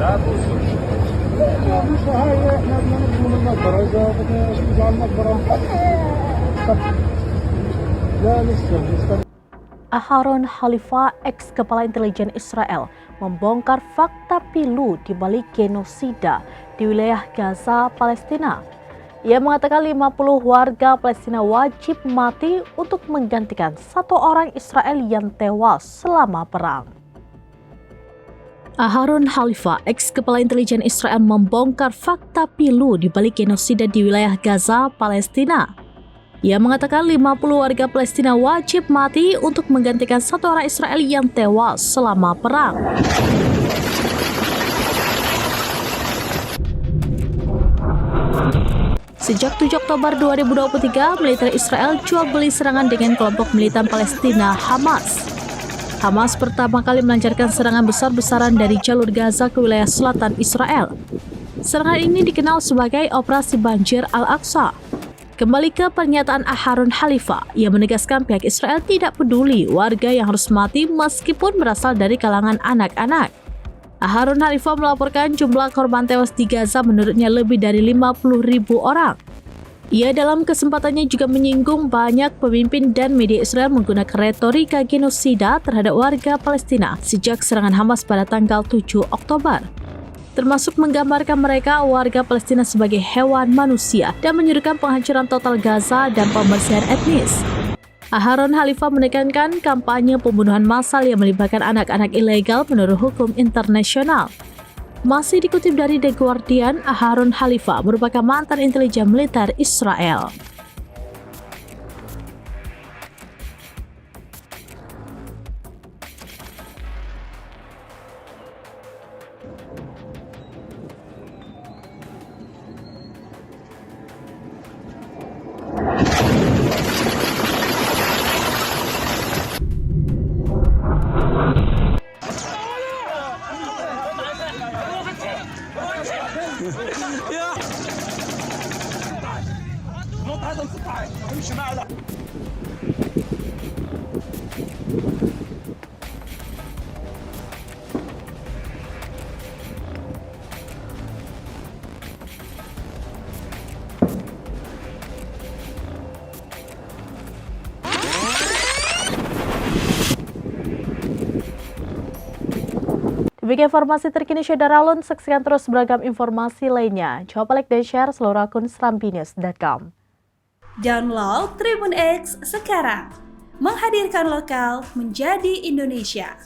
مش هاي احنا بدنا نضمن المقبرة اذا بدنا نشوف على المقبرة طب لا لسه Aharon Halifa, ex-kepala intelijen Israel, membongkar fakta pilu di balik genosida di wilayah Gaza, Palestina. Ia mengatakan 50 warga Palestina wajib mati untuk menggantikan satu orang Israel yang tewas selama perang. Aharon Halifa, ex-kepala intelijen Israel, membongkar fakta pilu di balik genosida di wilayah Gaza, Palestina. Ia mengatakan 50 warga Palestina wajib mati untuk menggantikan satu orang Israel yang tewas selama perang. Sejak 7 Oktober 2023, militer Israel jual beli serangan dengan kelompok militan Palestina Hamas. Hamas pertama kali melancarkan serangan besar-besaran dari jalur Gaza ke wilayah selatan Israel. Serangan ini dikenal sebagai Operasi Banjir Al-Aqsa. Kembali ke pernyataan Aharon Halifa, ia menegaskan pihak Israel tidak peduli warga yang harus mati meskipun berasal dari kalangan anak-anak. Aharon Halifa melaporkan jumlah korban tewas di Gaza menurutnya lebih dari 50.000 orang. Ia dalam kesempatannya juga menyinggung banyak pemimpin dan media Israel menggunakan retorika genosida terhadap warga Palestina sejak serangan Hamas pada tanggal 7 Oktober. Termasuk menggambarkan mereka warga Palestina sebagai hewan manusia dan menyuruhkan penghancuran total Gaza dan pembersihan etnis. Aharon Halifa menekankan kampanye pembunuhan massal yang melibatkan anak-anak ilegal menurut hukum internasional. Masih dikutip dari The Guardian, Aharon Halifa merupakan mantan intelijen militer Israel. نط هذا القطع امشي معنا Demikian informasi terkini Saudara Alun, saksikan terus beragam informasi lainnya. Coba like dan share seluruh akun serambinews.com. Download Tribun X sekarang, menghadirkan lokal menjadi Indonesia.